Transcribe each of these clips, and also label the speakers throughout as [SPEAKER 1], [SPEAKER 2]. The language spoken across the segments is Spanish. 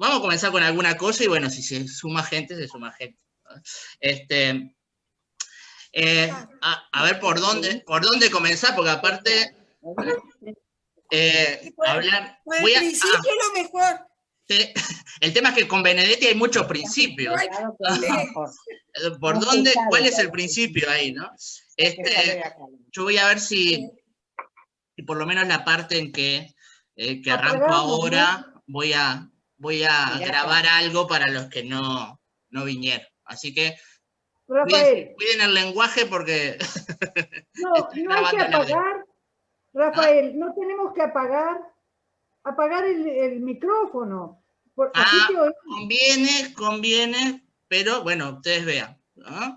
[SPEAKER 1] vamos a comenzar con alguna cosa y bueno, si se suma gente, se suma gente. A ver por dónde comenzar, porque aparte hablar.
[SPEAKER 2] Por el principio lo mejor.
[SPEAKER 1] El tema es que con Benedetti hay muchos principios. ¿Por dónde? ¿Cuál es el principio ahí, no? Yo voy a ver si por lo menos la parte en que arranco ahora, voy a grabar algo para los que no vinieron. Así que cuiden el lenguaje porque
[SPEAKER 3] no hay que apagar, Rafael, no tenemos que apagar el micrófono.
[SPEAKER 1] Conviene, pero bueno, ustedes vean, ¿no?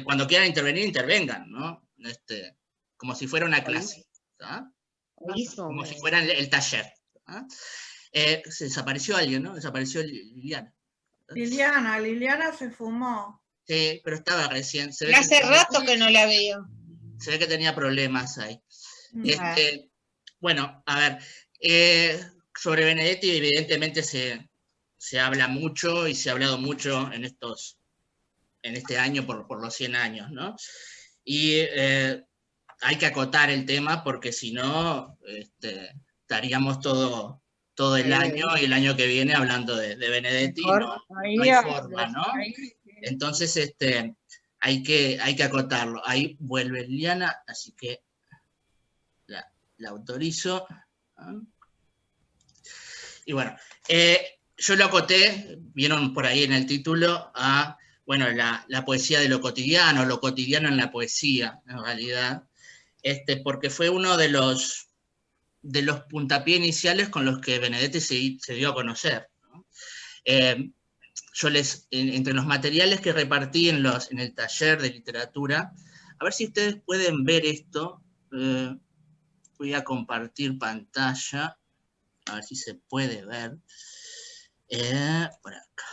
[SPEAKER 1] Cuando quieran intervenir, intervengan, ¿no? Como si fuera una clase, ¿no? Como si fuera el taller, ¿no? Se desapareció alguien, ¿no? Desapareció Liliana.
[SPEAKER 2] Liliana se fumó.
[SPEAKER 1] Sí, pero estaba recién.
[SPEAKER 4] Hace rato que no la veo.
[SPEAKER 1] Se ve que tenía problemas ahí. Bueno, a ver, sobre Benedetti evidentemente se habla mucho y se ha hablado mucho en este año por los 100 años, ¿no? Y hay que acotar el tema porque si no, estaríamos todo el año y el año que viene hablando de Benedetti, no hay forma, ¿no? Entonces, hay que acotarlo. Ahí vuelve Liliana, así que la autorizo. Y bueno, yo lo acoté, vieron por ahí en el título, a bueno, la poesía de lo cotidiano en la poesía, en realidad, porque fue uno de los puntapiés iniciales con los que Benedetti se dio a conocer, ¿no? Yo entre los materiales que repartí en el taller de literatura, a ver si ustedes pueden ver esto, voy a compartir pantalla, a ver si se puede ver, por acá.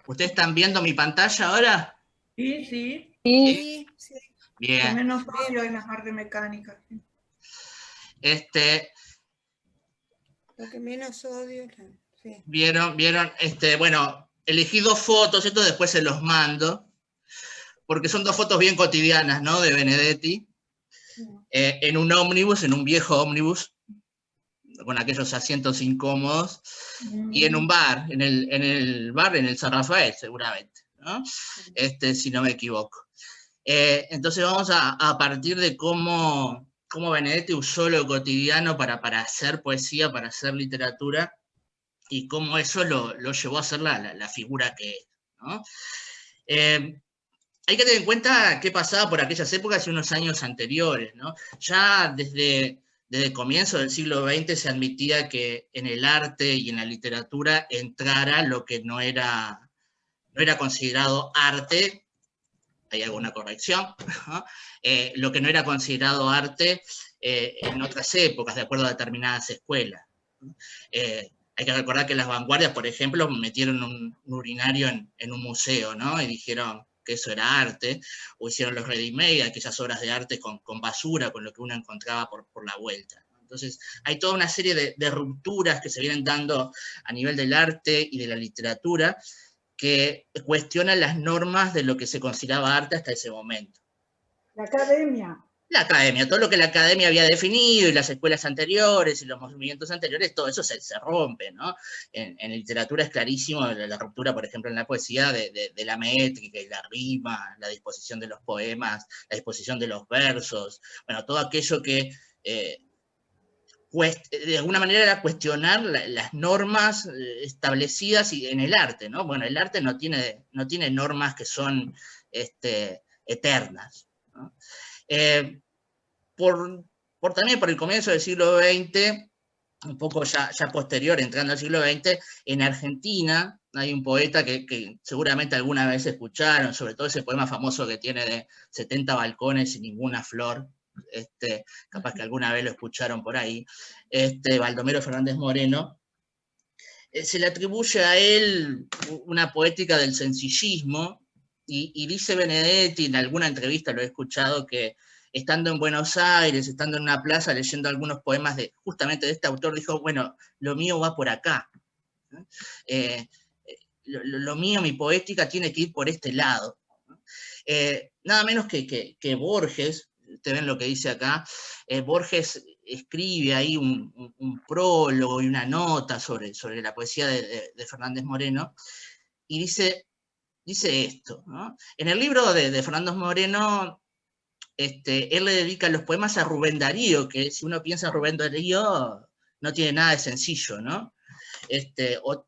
[SPEAKER 1] ¿Ustedes están viendo mi pantalla ahora?
[SPEAKER 2] Sí.
[SPEAKER 1] Bien.
[SPEAKER 2] Menos odio en la parte mecánica.
[SPEAKER 5] Lo que menos odio. Sí.
[SPEAKER 1] Vieron, bueno, elegí 2 fotos, esto después se los mando, porque son 2 fotos bien cotidianas, ¿no? De Benedetti, en un ómnibus, en un viejo ómnibus, con aquellos asientos incómodos, y en un bar, en el San Rafael, seguramente, ¿no? Si no me equivoco. Entonces vamos a partir de cómo Benedetti usó lo cotidiano para hacer poesía, para hacer literatura, y cómo eso lo llevó a ser la figura que es, ¿no? Hay que tener en cuenta qué pasaba por aquellas épocas y unos años anteriores, ¿no? Ya desde el comienzo del siglo XX se admitía que en el arte y en la literatura entrara lo que no era considerado arte, hay alguna corrección, ¿no? Lo que no era considerado arte en otras épocas, de acuerdo a determinadas escuelas, ¿no? Hay que recordar que las vanguardias, por ejemplo, metieron un urinario en un museo, ¿no? Y dijeron que eso era arte, o hicieron los ready-made, aquellas obras de arte con basura, con lo que uno encontraba por la vuelta, ¿no? Entonces, hay toda una serie de rupturas que se vienen dando a nivel del arte y de la literatura, que cuestionan las normas de lo que se consideraba arte hasta ese momento.
[SPEAKER 3] La academia,
[SPEAKER 1] todo lo que la academia había definido, y las escuelas anteriores, y los movimientos anteriores, todo eso se rompe, ¿no? En literatura es clarísimo la ruptura, por ejemplo, en la poesía, de la métrica y la rima, la disposición de los poemas, la disposición de los versos, bueno, todo aquello que de alguna manera era cuestionar las normas establecidas en el arte, ¿no? Bueno, el arte no tiene normas que son eternas, ¿no? También por el comienzo del siglo XX, un poco ya posterior, entrando al siglo XX, en Argentina hay un poeta que seguramente alguna vez escucharon, sobre todo ese poema famoso que tiene de 70 balcones y ninguna flor, capaz que alguna vez lo escucharon por ahí, Baldomero Fernández Moreno. Se le atribuye a él una poética del sencillismo, y dice Benedetti, en alguna entrevista lo he escuchado, que estando en Buenos Aires, estando en una plaza, leyendo algunos poemas justamente de este autor, dijo, bueno, lo mío va por acá. Lo mío, mi poética, tiene que ir por este lado. Nada menos que Borges, ustedes ven lo que dice acá, Borges escribe ahí un prólogo y una nota sobre la poesía de Fernández Moreno, y dice esto, ¿no? En el libro de Fernández Moreno, él le dedica los poemas a Rubén Darío, que si uno piensa en Rubén Darío, no tiene nada de sencillo, ¿no?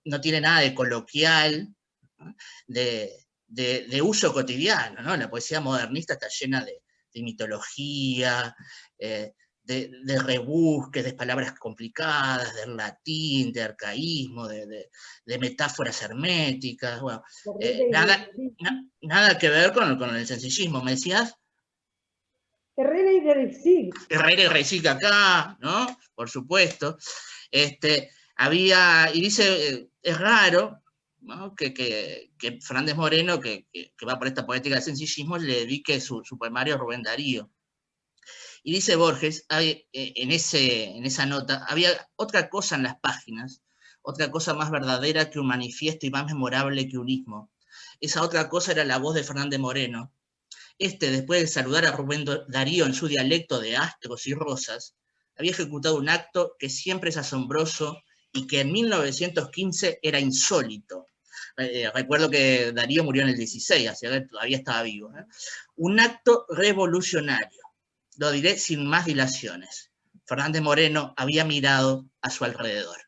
[SPEAKER 1] No tiene nada de coloquial, ¿no? De uso cotidiano, ¿no? La poesía modernista está llena de mitología, de rebusques, de palabras complicadas, del latín, de arcaísmo, de metáforas herméticas, bueno, nada que ver con el sencillismo. ¿Me decías?
[SPEAKER 3] Herrera y Reisig.
[SPEAKER 1] Herrera y Reisig acá, ¿no? Por supuesto. Y dice, es raro, ¿no? que Fernández Moreno, que va por esta poética del sencillismo, le dedique su poemario a Rubén Darío. Y dice Borges, en esa nota, había otra cosa en las páginas, otra cosa más verdadera que un manifiesto y más memorable que un istmo. Esa otra cosa era la voz de Fernández Moreno. Después de saludar a Rubén Darío en su dialecto de astros y rosas, había ejecutado un acto que siempre es asombroso y que en 1915 era insólito. Recuerdo que Darío murió en el 16, así que todavía estaba vivo. Un acto revolucionario. Lo diré sin más dilaciones. Fernández Moreno había mirado a su alrededor.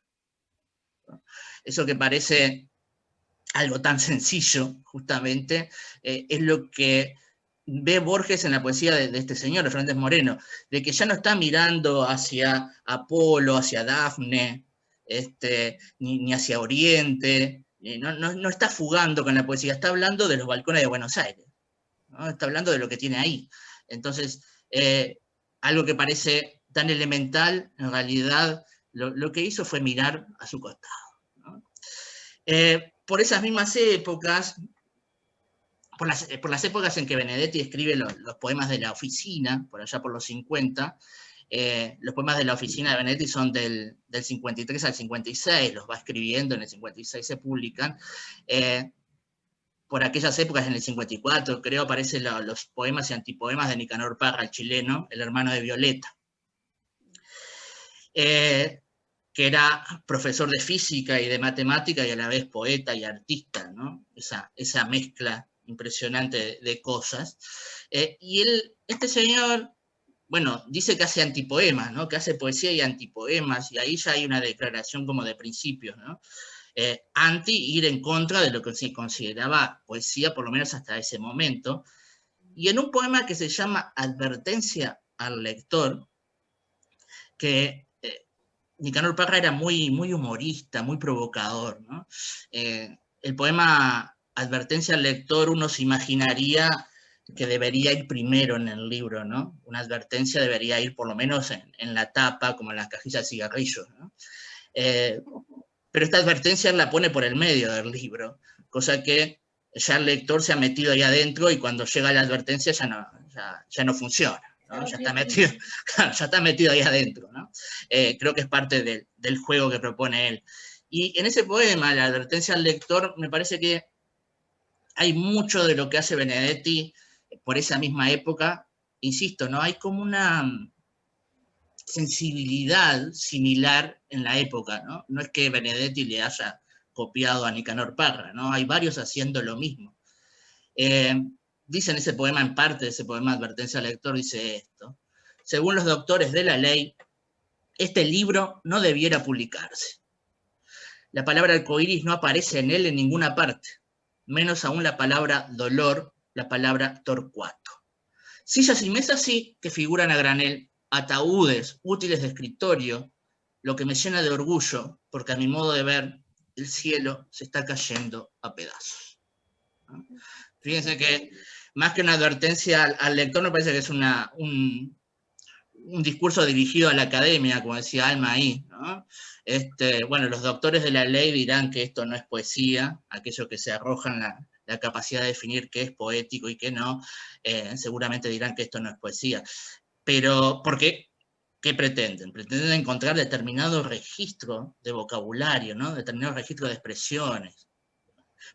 [SPEAKER 1] Eso que parece algo tan sencillo, justamente, es lo que ve Borges en la poesía de este señor, de Fernández Moreno, de que ya no está mirando hacia Apolo, hacia Dafne, ni hacia Oriente, no está fugando con la poesía, está hablando de los balcones de Buenos Aires, ¿no? Está hablando de lo que tiene ahí. Entonces, algo que parece tan elemental, en realidad lo que hizo fue mirar a su costado, ¿no? Por esas mismas épocas, por las épocas en que Benedetti escribe los poemas de la oficina, por allá por los 50, los poemas de la oficina de Benedetti son del 53 al 56, los va escribiendo, en el 56 se publican. Por aquellas épocas, en el 54, creo, aparecen los poemas y antipoemas de Nicanor Parra, el chileno, el hermano de Violeta, que era profesor de física y de matemática y a la vez poeta y artista, ¿no? Esa mezcla impresionante de cosas. Y este señor, bueno, dice que hace antipoemas, ¿no? Que hace poesía y antipoemas, y ahí ya hay una declaración como de principios, ¿no? Ir en contra de lo que se consideraba poesía, por lo menos hasta ese momento. Y en un poema que se llama Advertencia al lector, que Nicanor Parra era muy humorista, muy provocador, ¿no? El poema Advertencia al lector, uno se imaginaría que debería ir primero en el libro, ¿no? Una advertencia debería ir por lo menos en la tapa, como en las cajillas de cigarrillos, ¿no? Pero esta advertencia la pone por el medio del libro, cosa que ya el lector se ha metido ahí adentro y cuando llega la advertencia ya no funciona, ¿no? Ya está metido ahí adentro, ¿no? Creo que es parte del juego que propone él. Y en ese poema, la advertencia al lector, me parece que hay mucho de lo que hace Benedetti por esa misma época. Insisto, ¿no? Hay como una sensibilidad similar en la época, ¿no? No es que Benedetti le haya copiado a Nicanor Parra, ¿no? Hay varios haciendo lo mismo. Dice en ese poema, en parte de ese poema Advertencia al lector, dice esto: según los doctores de la ley, este libro no debiera publicarse. La palabra arcoíris no aparece en él en ninguna parte, menos aún la palabra dolor, la palabra torcuato. Sillas y mesas sí, que figuran a granel, ataúdes, útiles de escritorio, lo que me llena de orgullo, porque a mi modo de ver, el cielo se está cayendo a pedazos. ¿No? Fíjense que más que una advertencia al lector, me parece que es un discurso dirigido a la academia, como decía Alma ahí, ¿no? Bueno, los doctores de la ley dirán que esto no es poesía, aquello que se arrojan la capacidad de definir qué es poético y qué no, seguramente dirán que esto no es poesía. Pero, ¿por qué? ¿Qué pretenden? Pretenden encontrar determinado registro de vocabulario, ¿no? Determinado registro de expresiones.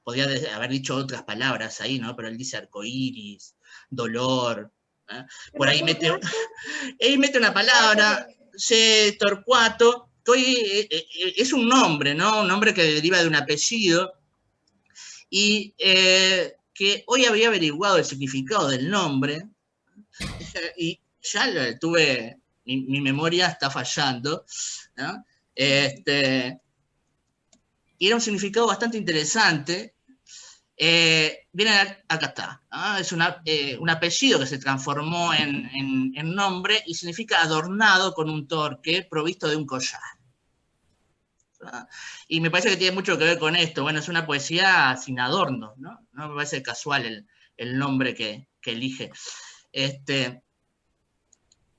[SPEAKER 1] Podría haber dicho otras palabras ahí, ¿no? Pero él dice arcoíris, dolor. ¿Eh? Por ahí mete una palabra, Torcuato, que hoy es un nombre, ¿no? Un nombre que deriva de un apellido, y que hoy había averiguado el significado del nombre, y ya tuve, mi memoria está fallando, ¿no? Y era un significado bastante interesante. Viene acá está, ¿no? Es un apellido que se transformó en nombre y significa adornado con un torque provisto de un collar. ¿No? Y me parece que tiene mucho que ver con esto. Bueno, es una poesía sin adorno, ¿no? No me parece casual el nombre que elige.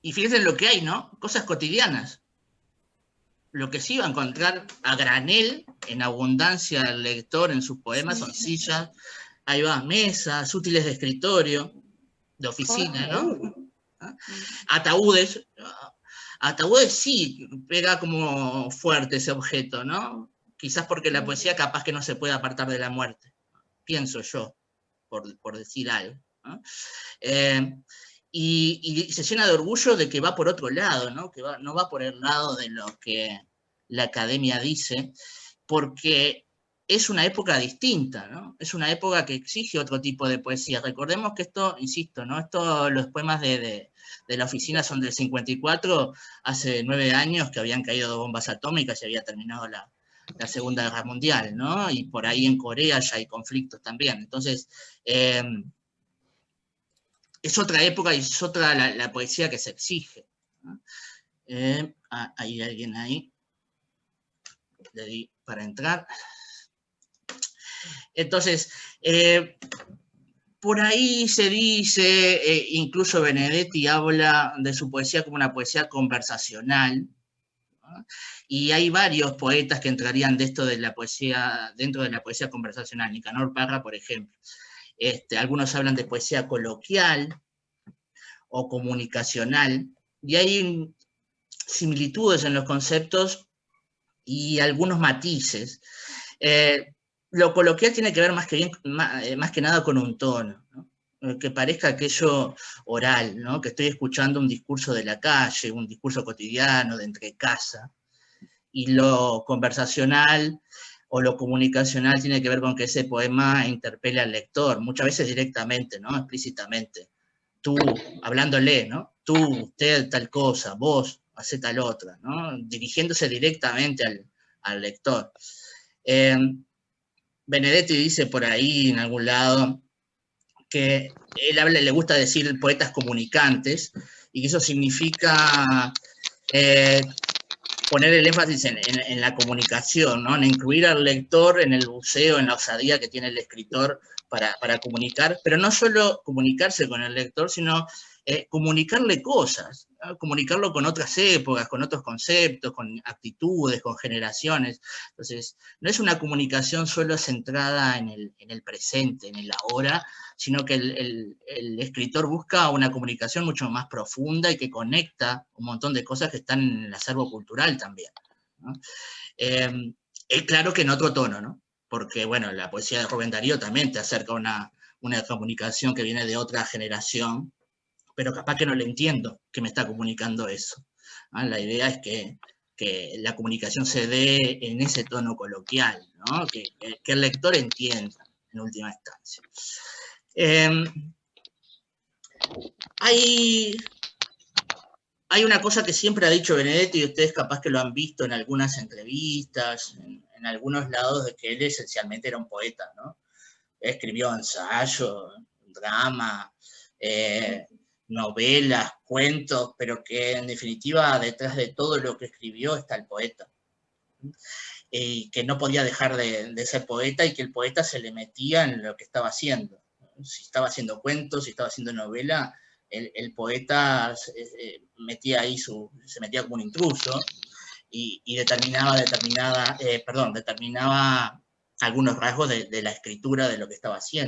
[SPEAKER 1] Y fíjense en lo que hay, ¿no? Cosas cotidianas. Lo que sí va a encontrar a granel, en abundancia el lector en sus poemas, son sillas, ahí va, mesas, útiles de escritorio, de oficina, ¿no? Ataúdes. Ataúdes sí pega como fuerte ese objeto, ¿no? Quizás porque la poesía capaz que no se puede apartar de la muerte, pienso yo, por decir algo, ¿no? Y se llena de orgullo de que va por otro lado, ¿no? Que no va por el lado de lo que la academia dice, porque es una época distinta, ¿no? Es una época que exige otro tipo de poesía. Recordemos que esto, insisto, ¿no? Los poemas de la oficina son del 54, hace 9 años que habían caído 2 bombas atómicas y había terminado la Segunda Guerra Mundial, ¿no? Y por ahí en Corea ya hay conflictos también. Entonces, es otra época y es otra la poesía que se exige, ¿no? Hay alguien ahí, le di para entrar. Entonces, por ahí se dice, incluso Benedetti habla de su poesía como una poesía conversacional, ¿no? Y hay varios poetas que entrarían dentro de la poesía conversacional. Nicanor Parra, por ejemplo. Algunos hablan de poesía coloquial o comunicacional, y hay similitudes en los conceptos y algunos matices. Lo coloquial tiene que ver más que nada con un tono, ¿no? Que parezca aquello oral, ¿no? Que estoy escuchando un discurso de la calle, un discurso cotidiano de entre casa, y lo conversacional o lo comunicacional tiene que ver con que ese poema interpele al lector, muchas veces directamente, ¿no? Explícitamente. Tú, hablándole, ¿no? Tú, usted, tal cosa, vos, hace tal otra, ¿no? Dirigiéndose directamente al lector. Benedetti dice por ahí en algún lado que le gusta decir poetas comunicantes, y que eso significa poner el énfasis en la comunicación, ¿no? En incluir al lector en el buceo, en la osadía que tiene el escritor para comunicar, pero no solo comunicarse con el lector, sino comunicarle cosas, ¿no? Comunicarlo con otras épocas, con otros conceptos, con actitudes, con generaciones. Entonces, no es una comunicación solo centrada en el presente, en el ahora, sino que el escritor busca una comunicación mucho más profunda y que conecta un montón de cosas que están en el acervo cultural también, ¿no? Es claro que en otro tono, ¿no? Porque, bueno, la poesía de Rubén Darío también te acerca a una comunicación que viene de otra generación, pero capaz que no le entiendo que me está comunicando eso, ¿no? La idea es que la comunicación se dé en ese tono coloquial, ¿no? Que el lector entienda en última instancia. Hay una cosa que siempre ha dicho Benedetti, y ustedes capaz que lo han visto en algunas entrevistas, en algunos lados, de que él esencialmente era un poeta, ¿no? Escribió ensayo, drama, novelas, cuentos, pero que en definitiva detrás de todo lo que escribió está el poeta. Y que no podía dejar de ser poeta, y que el poeta se le metía en lo que estaba haciendo. Si estaba haciendo cuentos, si estaba haciendo novela, el poeta metía ahí se metía como un intruso y determinaba algunos rasgos de la escritura de lo que estaba haciendo.